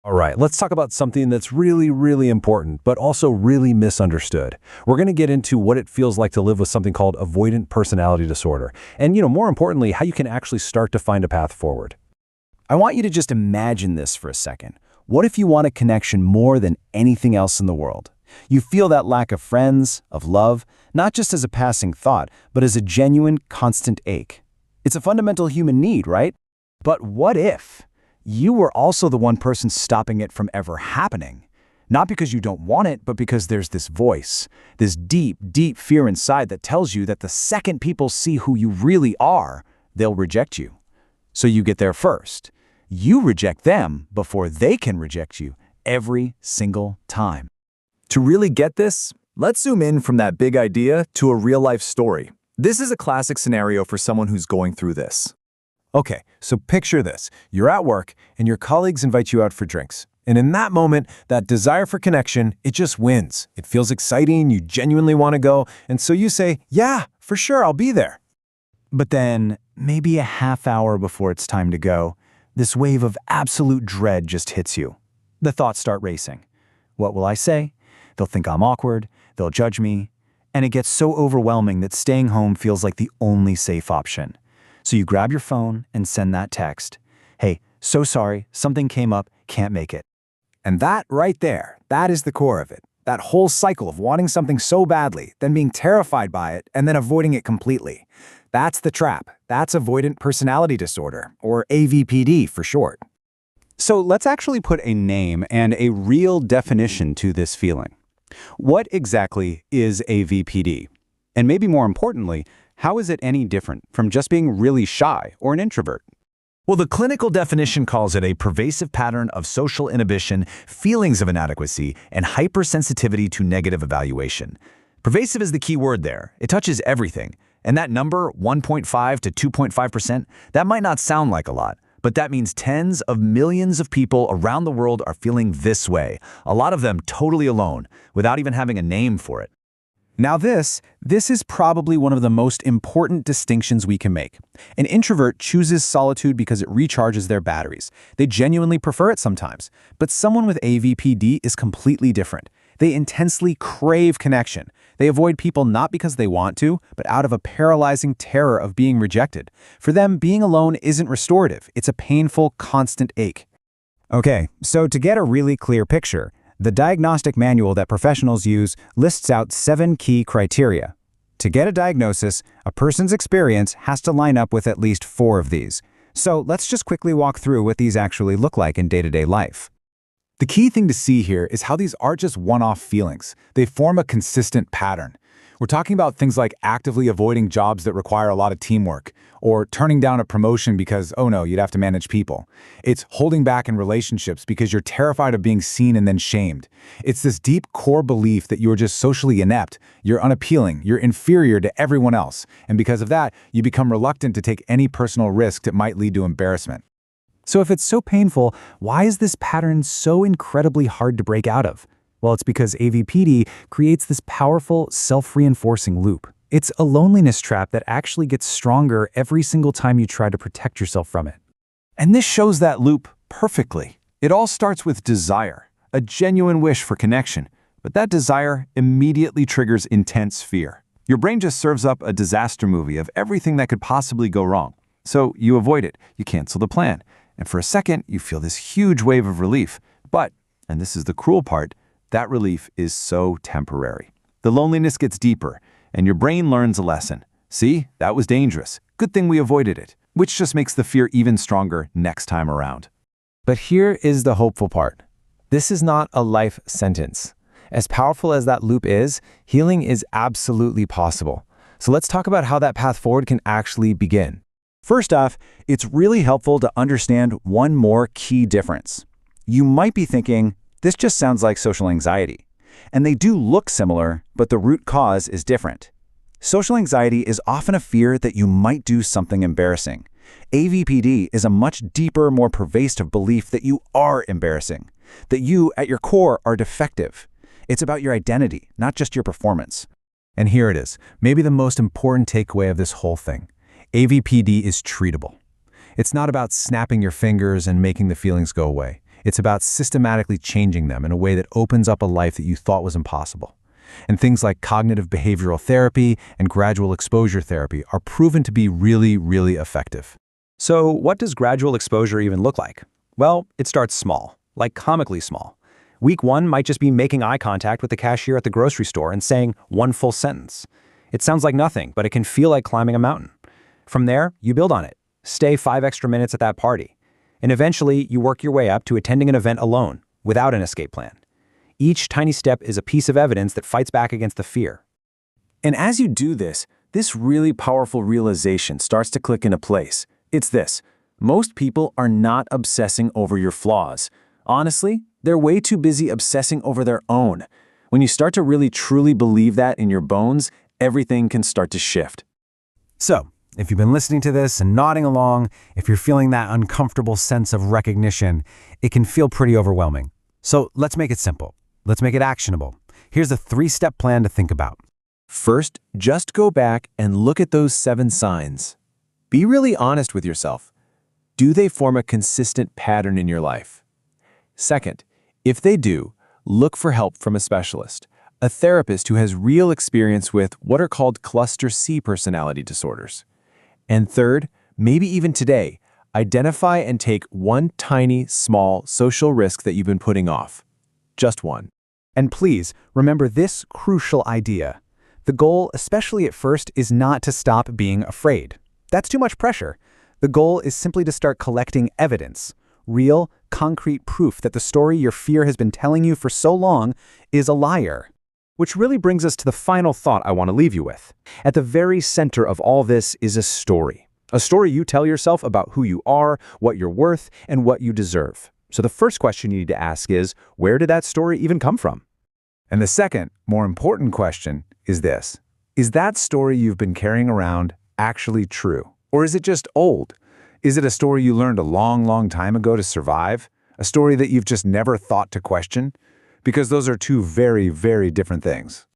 All right, let's talk about something that's really, really important, but also really misunderstood. We're going to get into what it feels like to live with something called avoidant personality disorder. And, more importantly, how you can actually start to find a path forward. I want you to just imagine this for a second. What if you want a connection more than anything else in the world? You feel that lack of friends, of love, not just as a passing thought, but as a genuine, constant ache. It's a fundamental human need, right? But what if you were also the one person stopping it from ever happening? Not because you don't want it, but because there's this voice, this deep, deep fear inside that tells you that the second people see who you really are, they'll reject you. So you get there first. You reject them before they can reject you every single time. To really get this, let's zoom in from that big idea to a real-life story. This is a classic scenario for someone who's going through this. Okay, so picture this. You're at work, and your colleagues invite you out for drinks. And in that moment, that desire for connection, it just wins. It feels exciting, you genuinely want to go, and so you say, yeah, for sure, I'll be there. But then, maybe a half hour before it's time to go, this wave of absolute dread just hits you. The thoughts start racing. What will I say? They'll think I'm awkward, they'll judge me, and it gets so overwhelming that staying home feels like the only safe option. So you grab your phone and send that text. Hey, so sorry, something came up, can't make it. And that right there, that is the core of it. That whole cycle of wanting something so badly, then being terrified by it, and then avoiding it completely. That's the trap. That's avoidant personality disorder, or AvPD for short. So let's actually put a name and a real definition to this feeling. What exactly is AvPD? And maybe more importantly, how is it any different from just being really shy or an introvert? Well, the clinical definition calls it a pervasive pattern of social inhibition, feelings of inadequacy, and hypersensitivity to negative evaluation. Pervasive is the key word there. It touches everything. And that number, 1.5 to 2.5%, that might not sound like a lot, but that means tens of millions of people around the world are feeling this way, a lot of them totally alone, without even having a name for it. Now this is probably one of the most important distinctions we can make. An introvert chooses solitude because it recharges their batteries. They genuinely prefer it sometimes. But someone with AvPD is completely different. They intensely crave connection. They avoid people not because they want to, but out of a paralyzing terror of being rejected. For them, being alone isn't restorative. It's a painful, constant ache. Okay, so to get a really clear picture, the diagnostic manual that professionals use lists out 7 key criteria. To get a diagnosis, a person's experience has to line up with at least 4 of these. So let's just quickly walk through what these actually look like in day-to-day life. The key thing to see here is how these aren't just one-off feelings. They form a consistent pattern. We're talking about things like actively avoiding jobs that require a lot of teamwork, or turning down a promotion because, oh no, you'd have to manage people. It's holding back in relationships because you're terrified of being seen and then shamed. It's this deep core belief that you're just socially inept, you're unappealing, you're inferior to everyone else, and because of that, you become reluctant to take any personal risk that might lead to embarrassment. So if it's so painful, why is this pattern so incredibly hard to break out of? Well, it's because AvPD creates this powerful, self-reinforcing loop. It's a loneliness trap that actually gets stronger every single time you try to protect yourself from it. And this shows that loop perfectly. It all starts with desire, a genuine wish for connection, but that desire immediately triggers intense fear. Your brain just serves up a disaster movie of everything that could possibly go wrong. So you avoid it, you cancel the plan, and for a second, you feel this huge wave of relief. But, and this is the cruel part, that relief is so temporary. The loneliness gets deeper, and your brain learns a lesson. See, that was dangerous. Good thing we avoided it, which just makes the fear even stronger next time around. But here is the hopeful part. This is not a life sentence. As powerful as that loop is, healing is absolutely possible. So let's talk about how that path forward can actually begin. First off, it's really helpful to understand one more key difference. You might be thinking, this just sounds like social anxiety. And they do look similar, but the root cause is different. Social anxiety is often a fear that you might do something embarrassing. AvPD is a much deeper, more pervasive belief that you are embarrassing, that you, at your core, are defective. It's about your identity, not just your performance. And here it is, maybe the most important takeaway of this whole thing. AvPD is treatable. It's not about snapping your fingers and making the feelings go away. It's about systematically changing them in a way that opens up a life that you thought was impossible. And things like cognitive behavioral therapy and gradual exposure therapy are proven to be really, really effective. So what does gradual exposure even look like? Well, it starts small, like comically small. Week 1 might just be making eye contact with the cashier at the grocery store and saying one full sentence. It sounds like nothing, but it can feel like climbing a mountain. From there, you build on it. Stay 5 extra minutes at that party. And eventually, you work your way up to attending an event alone, without an escape plan. Each tiny step is a piece of evidence that fights back against the fear. And as you do this really powerful realization starts to click into place. It's this: most people are not obsessing over your flaws. Honestly, they're way too busy obsessing over their own. When you start to really truly believe that in your bones, everything can start to shift. So, if you've been listening to this and nodding along, if you're feeling that uncomfortable sense of recognition, it can feel pretty overwhelming. So let's make it simple. Let's make it actionable. Here's a 3-step plan to think about. First, just go back and look at those 7 signs. Be really honest with yourself. Do they form a consistent pattern in your life? Second, if they do, look for help from a specialist, a therapist who has real experience with what are called cluster C personality disorders. And third, maybe even today, identify and take one tiny, small social risk that you've been putting off. Just one. And please, remember this crucial idea. The goal, especially at first, is not to stop being afraid. That's too much pressure. The goal is simply to start collecting evidence, real, concrete proof that the story your fear has been telling you for so long is a liar. Which really brings us to the final thought I want to leave you with. At the very center of all this is a story. A story you tell yourself about who you are, what you're worth, and what you deserve. So the first question you need to ask is, where did that story even come from? And the second, more important question is this: is that story you've been carrying around actually true? Or is it just old? Is it a story you learned a long, long time ago to survive? A story that you've just never thought to question? Because those are two very, very different things.